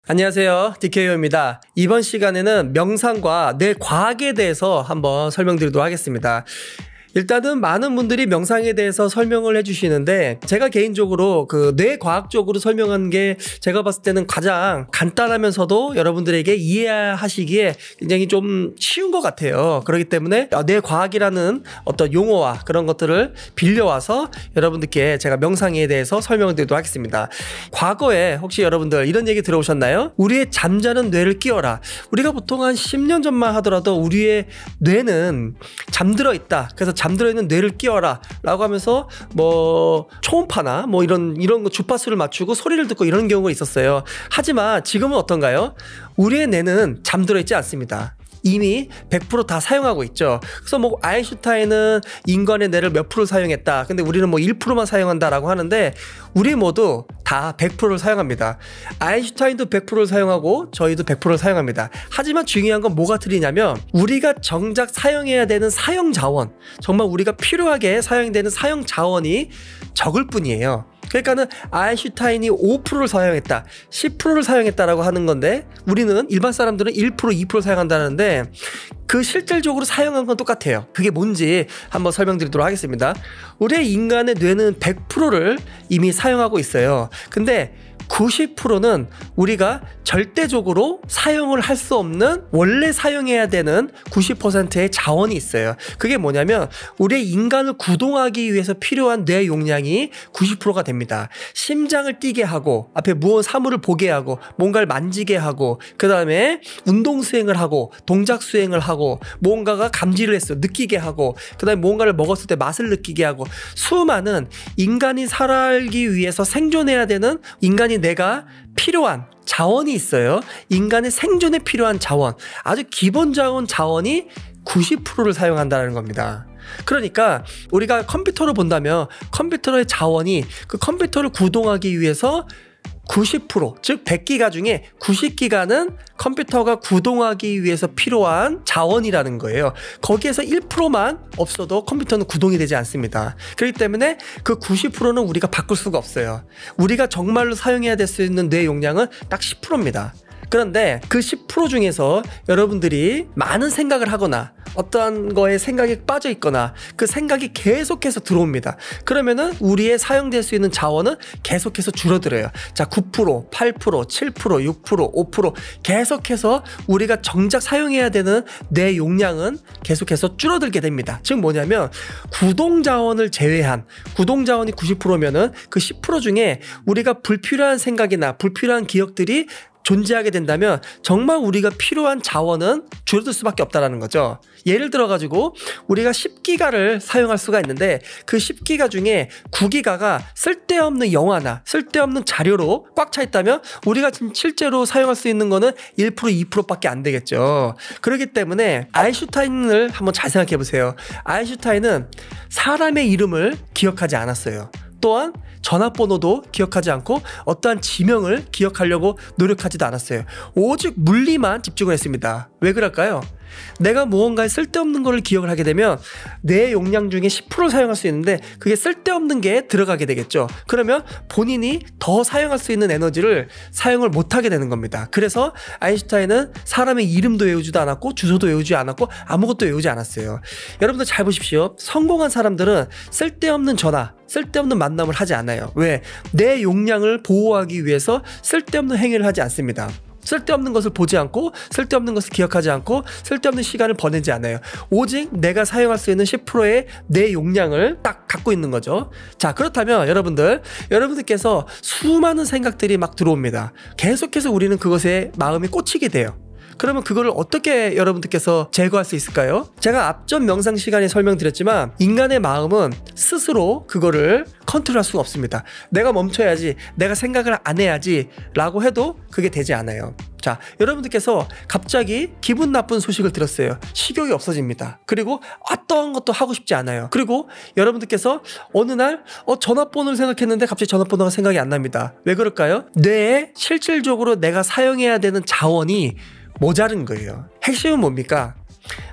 안녕하세요. DKO입니다. 이번 시간에는 명상과 뇌과학에 대해서 한번 설명드리도록 하겠습니다. 일단은 많은 분들이 명상에 대해서 설명을 해주시는데 제가 개인적으로 그 뇌과학적으로 설명한 게 제가 봤을 때는 가장 간단하면서도 여러분들에게 이해하시기에 굉장히 좀 쉬운 것 같아요. 그렇기 때문에 뇌과학이라는 어떤 용어와 그런 것들을 빌려와서 여러분들께 제가 명상에 대해서 설명을 드리도록 하겠습니다. 과거에 혹시 여러분들 이런 얘기 들어보셨나요? 우리의 잠자는 뇌를 깨워라. 우리가 보통 한 10년 전만 하더라도 우리의 뇌는 잠들어 있다. 그래서 잠들어 있는 뇌를 깨워라 라고 하면서 뭐 초음파나 뭐 이런 거 주파수를 맞추고 소리를 듣고 이런 경우가 있었어요. 하지만 지금은 어떤가요? 우리의 뇌는 잠들어 있지 않습니다. 이미 100% 다 사용하고 있죠. 그래서 뭐 아인슈타인은 인간의 뇌를 몇 프로 사용했다. 근데 우리는 뭐 1%만 사용한다라고 하는데 우리 모두 다 100%를 사용합니다. 아인슈타인도 100%를 사용하고 저희도 100%를 사용합니다. 하지만 중요한 건 뭐가 틀리냐면 우리가 정작 사용해야 되는 사용 자원, 정말 우리가 필요하게 사용되는 사용 자원이 적을 뿐이에요. 그러니까는 아인슈타인이 5%를 사용했다, 10%를 사용했다라고 하는 건데 우리는 일반 사람들은 1%, 2% 사용한다는데 그 실질적으로 사용한 건 똑같아요. 그게 뭔지 한번 설명드리도록 하겠습니다. 우리의 인간의 뇌는 100%를 이미 사용하고 있어요. 근데 90%는 우리가 절대적으로 사용을 할 수 없는 원래 사용해야 되는 90%의 자원이 있어요. 그게 뭐냐면 우리의 인간을 구동하기 위해서 필요한 뇌 용량이 90%가 됩니다. 심장을 뛰게 하고 앞에 무언 사물을 보게 하고 뭔가를 만지게 하고 그 다음에 운동 수행을 하고 동작 수행을 하고 뭔가가 감지를 했어 느끼게 하고 그 다음에 뭔가를 먹었을 때 맛을 느끼게 하고 수많은 인간이 살기 위해서 생존해야 되는 인간이 내가 필요한 자원이 있어요. 인간의 생존에 필요한 자원, 아주 기본 자원이 90%를 사용한다는 겁니다. 그러니까 우리가 컴퓨터를 본다면 컴퓨터의 자원이 그 컴퓨터를 구동하기 위해서 90%, 즉 100기가 중에 90기가는 컴퓨터가 구동하기 위해서 필요한 자원이라는 거예요. 거기에서 1%만 없어도 컴퓨터는 구동이 되지 않습니다. 그렇기 때문에 그 90%는 우리가 바꿀 수가 없어요. 우리가 정말로 사용해야 될 수 있는 뇌 용량은 딱 10%입니다. 그런데 그 10% 중에서 여러분들이 많은 생각을 하거나 어떠한 거에 생각이 빠져 있거나 그 생각이 계속해서 들어옵니다. 그러면은 우리의 사용될 수 있는 자원은 계속해서 줄어들어요. 자, 9%, 8%, 7%, 6%, 5% 계속해서 우리가 정작 사용해야 되는 뇌 용량은 계속해서 줄어들게 됩니다. 즉 뭐냐면 구동 자원을 제외한 구동 자원이 90%면은 그 10% 중에 우리가 불필요한 생각이나 불필요한 기억들이 존재하게 된다면 정말 우리가 필요한 자원은 줄어들 수밖에 없다는 거죠. 예를 들어 가지고 우리가 10기가를 사용할 수가 있는데 그 10기가 중에 9기가가 쓸데없는 영화나 쓸데없는 자료로 꽉 차 있다면 우리가 실제로 사용할 수 있는 거는 1%, 2%밖에 안 되겠죠. 그렇기 때문에 아인슈타인을 한번 잘 생각해 보세요. 아인슈타인은 사람의 이름을 기억하지 않았어요. 또한 전화번호도 기억하지 않고 어떠한 지명을 기억하려고 노력하지도 않았어요. 오직 물리만 집중을 했습니다. 왜 그럴까요? 내가 무언가에 쓸데없는 거를 기억을 하게 되면 내 용량 중에 10%를 사용할 수 있는데 그게 쓸데없는 게 들어가게 되겠죠. 그러면 본인이 더 사용할 수 있는 에너지를 사용을 못하게 되는 겁니다. 그래서 아인슈타인은 사람의 이름도 외우지도 않았고 주소도 외우지 않았고 아무것도 외우지 않았어요. 여러분들 잘 보십시오. 성공한 사람들은 쓸데없는 전화, 쓸데없는 만남을 하지 않아요. 왜? 내 용량을 보호하기 위해서 쓸데없는 행위를 하지 않습니다. 쓸데없는 것을 보지 않고 쓸데없는 것을 기억하지 않고 쓸데없는 시간을 보내지 않아요. 오직 내가 사용할 수 있는 10%의 내 용량을 딱 갖고 있는 거죠. 자, 그렇다면 여러분들께서 수많은 생각들이 막 들어옵니다. 계속해서 우리는 그것에 마음이 꽂히게 돼요. 그러면 그거를 어떻게 여러분들께서 제거할 수 있을까요? 제가 앞전 명상 시간에 설명드렸지만 인간의 마음은 스스로 그거를 컨트롤할 수가 없습니다. 내가 멈춰야지, 내가 생각을 안 해야지 라고 해도 그게 되지 않아요. 자, 여러분들께서 갑자기 기분 나쁜 소식을 들었어요. 식욕이 없어집니다. 그리고 어떤 것도 하고 싶지 않아요. 그리고 여러분들께서 어느 날 전화번호를 생각했는데 갑자기 전화번호가 생각이 안 납니다. 왜 그럴까요? 뇌에 실질적으로 내가 사용해야 되는 자원이 모자른 거예요. 핵심은 뭡니까?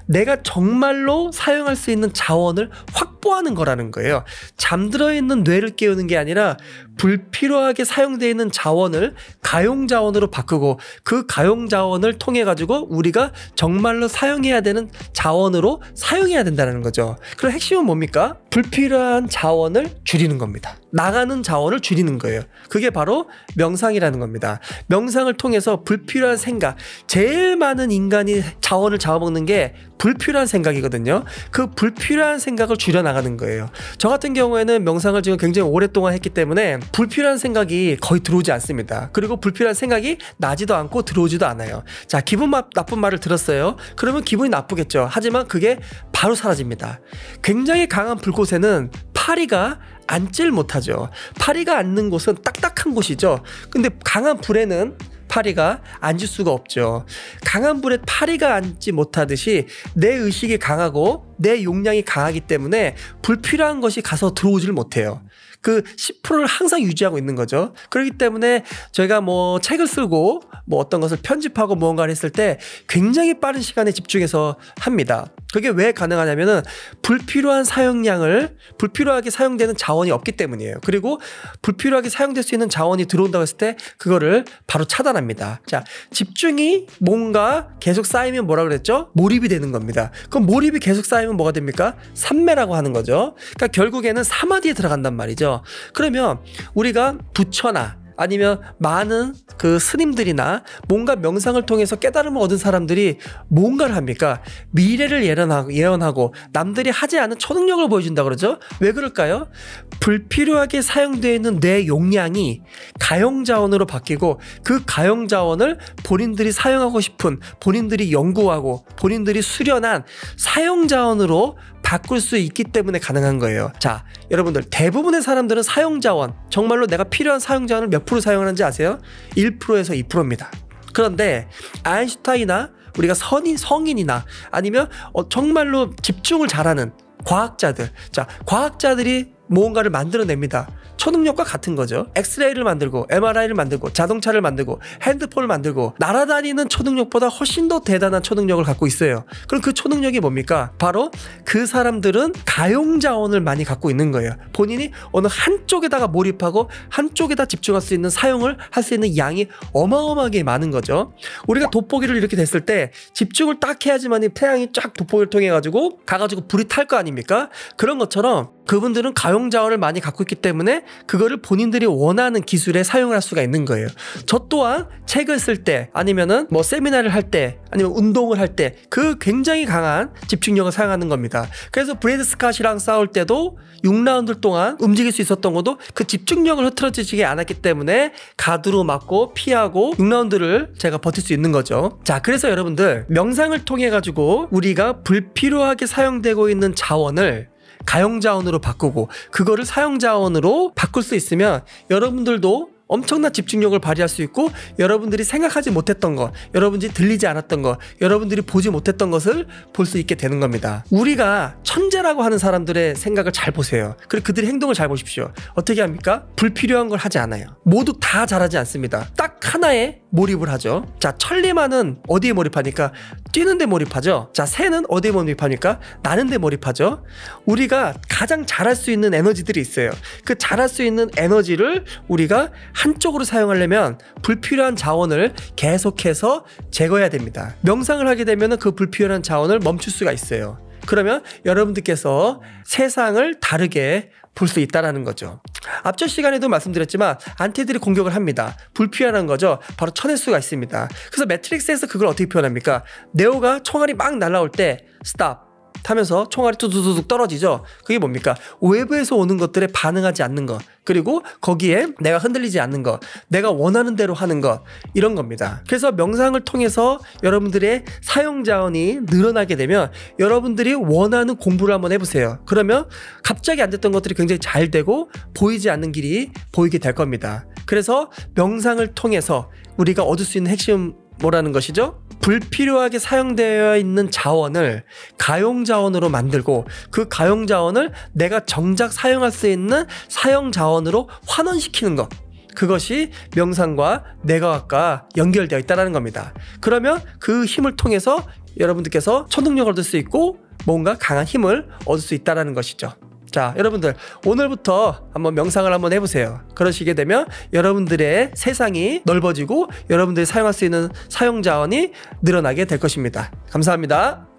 내가 정말로 사용할 수 있는 자원을 확보하는 거라는 거예요. 잠들어 있는 뇌를 깨우는 게 아니라 불필요하게 사용되어 있는 자원을 가용 자원으로 바꾸고 그 가용 자원을 통해 가지고 우리가 정말로 사용해야 되는 자원으로 사용해야 된다는 거죠. 그럼 핵심은 뭡니까? 불필요한 자원을 줄이는 겁니다. 나가는 자원을 줄이는 거예요. 그게 바로 명상이라는 겁니다. 명상을 통해서 불필요한 생각, 제일 많은 인간이 자원을 잡아먹는 게 불필요한 생각이거든요. 그 불필요한 생각을 줄여나가는 거예요. 저 같은 경우에는 명상을 지금 굉장히 오랫동안 했기 때문에 불필요한 생각이 거의 들어오지 않습니다. 그리고 불필요한 생각이 나지도 않고 들어오지도 않아요. 자, 기분 나쁜 말을 들었어요. 그러면 기분이 나쁘겠죠. 하지만 그게 바로 사라집니다. 굉장히 강한 불꽃에는 파리가 앉질 못하죠. 파리가 앉는 곳은 딱딱한 곳이죠. 근데 강한 불에는 파리가 앉을 수가 없죠. 강한 불에 파리가 앉지 못하듯이 내 의식이 강하고 내 용량이 강하기 때문에 불필요한 것이 가서 들어오질 못해요. 그 10%를 항상 유지하고 있는 거죠. 그렇기 때문에 저희가 뭐 책을 쓰고 뭐 어떤 것을 편집하고 무언가를 했을 때 굉장히 빠른 시간에 집중해서 합니다. 그게 왜 가능하냐면은 불필요한 사용량을 불필요하게 사용되는 자원이 없기 때문이에요. 그리고 불필요하게 사용될 수 있는 자원이 들어온다고 했을 때 그거를 바로 차단합니다. 자, 집중이 뭔가 계속 쌓이면 뭐라 그랬죠? 몰입이 되는 겁니다. 그럼 몰입이 계속 쌓이면 뭐가 됩니까? 삼매라고 하는 거죠. 그러니까 결국에는 사마디에 들어간단 말이죠. 그러면 우리가 부처나 아니면 많은 그 스님들이나 뭔가 명상을 통해서 깨달음을 얻은 사람들이 뭔가를 합니까? 미래를 예언하고 남들이 하지 않은 초능력을 보여준다 그러죠? 왜 그럴까요? 불필요하게 사용되어 있는 뇌 용량이 가용자원으로 바뀌고 그 가용자원을 본인들이 사용하고 싶은, 본인들이 연구하고 본인들이 수련한 사용자원으로 바꿀 수 있기 때문에 가능한 거예요. 자, 여러분들 대부분의 사람들은 사용자원, 정말로 내가 필요한 사용자원을 몇 프로 사용하는지 아세요? 1%에서 2%입니다. 그런데 아인슈타인이나 우리가 성인이나 아니면 정말로 집중을 잘하는 과학자들, 자, 과학자들이 무언가를 만들어냅니다. 초능력과 같은 거죠. 엑스레이를 만들고 MRI를 만들고 자동차를 만들고 핸드폰을 만들고 날아다니는 초능력보다 훨씬 더 대단한 초능력을 갖고 있어요. 그럼 그 초능력이 뭡니까? 바로 그 사람들은 가용자원을 많이 갖고 있는 거예요. 본인이 어느 한쪽에다가 몰입하고 한쪽에다 집중할 수 있는 사용을 할 수 있는 양이 어마어마하게 많은 거죠. 우리가 돋보기를 이렇게 됐을 때 집중을 딱 해야지만 태양이 쫙 돋보기를 통해 가가지고 불이 탈 거 아닙니까? 그런 것처럼 그분들은 가용자원을 많이 갖고 있기 때문에 그거를 본인들이 원하는 기술에 사용을 할 수가 있는 거예요. 저 또한 책을 쓸 때 아니면은 뭐 세미나를 할 때 아니면 운동을 할 때 그 굉장히 강한 집중력을 사용하는 겁니다. 그래서 브래드 스캇이랑 싸울 때도 6라운드 동안 움직일 수 있었던 것도 그 집중력을 흐트러지지 않았기 때문에 가드로 맞고 피하고 6라운드를 제가 버틸 수 있는 거죠. 자, 그래서 여러분들 명상을 통해 가지고 우리가 불필요하게 사용되고 있는 자원을 가용자원으로 바꾸고 그거를 사용자원으로 바꿀 수 있으면 여러분들도 엄청난 집중력을 발휘할 수 있고 여러분들이 생각하지 못했던 것, 여러분들이 들리지 않았던 것, 여러분들이 보지 못했던 것을 볼 수 있게 되는 겁니다. 우리가 천재라고 하는 사람들의 생각을 잘 보세요. 그리고 그들의 행동을 잘 보십시오. 어떻게 합니까? 불필요한 걸 하지 않아요. 모두 다 잘하지 않습니다. 딱 하나에 몰입을 하죠. 자, 천리마는 어디에 몰입하니까? 뛰는데 몰입하죠. 자, 새는 어디에 몰입하니까? 나는데 몰입하죠. 우리가 가장 잘할 수 있는 에너지들이 있어요. 그 잘할 수 있는 에너지를 우리가 한쪽으로 사용하려면 불필요한 자원을 계속해서 제거해야 됩니다. 명상을 하게 되면 그 불필요한 자원을 멈출 수가 있어요. 그러면 여러분들께서 세상을 다르게 볼 수 있다는 거죠. 앞전 시간에도 말씀드렸지만 안티들이 공격을 합니다. 불필요한 거죠. 바로 쳐낼 수가 있습니다. 그래서 매트릭스에서 그걸 어떻게 표현합니까? 네오가 총알이 막 날아올 때 스탑 하면서 총알이 뚜두두둑 떨어지죠. 그게 뭡니까? 외부에서 오는 것들에 반응하지 않는 것, 그리고 거기에 내가 흔들리지 않는 것, 내가 원하는 대로 하는 것, 이런 겁니다. 그래서 명상을 통해서 여러분들의 사용자원이 늘어나게 되면 여러분들이 원하는 공부를 한번 해보세요. 그러면 갑자기 안 됐던 것들이 굉장히 잘 되고 보이지 않는 길이 보이게 될 겁니다. 그래서 명상을 통해서 우리가 얻을 수 있는 핵심 뭐라는 것이죠? 불필요하게 사용되어 있는 자원을 가용자원으로 만들고 그 가용자원을 내가 정작 사용할 수 있는 사용자원으로 환원시키는 것. 그것이 명상과 뇌과학과 연결되어 있다는 겁니다. 그러면 그 힘을 통해서 여러분들께서 초능력을 얻을 수 있고 뭔가 강한 힘을 얻을 수 있다는 것이죠. 자, 여러분들 오늘부터 한번 명상을 한번 해보세요. 그러시게 되면 여러분들의 세상이 넓어지고 여러분들이 사용할 수 있는 사용 자원이 늘어나게 될 것입니다. 감사합니다.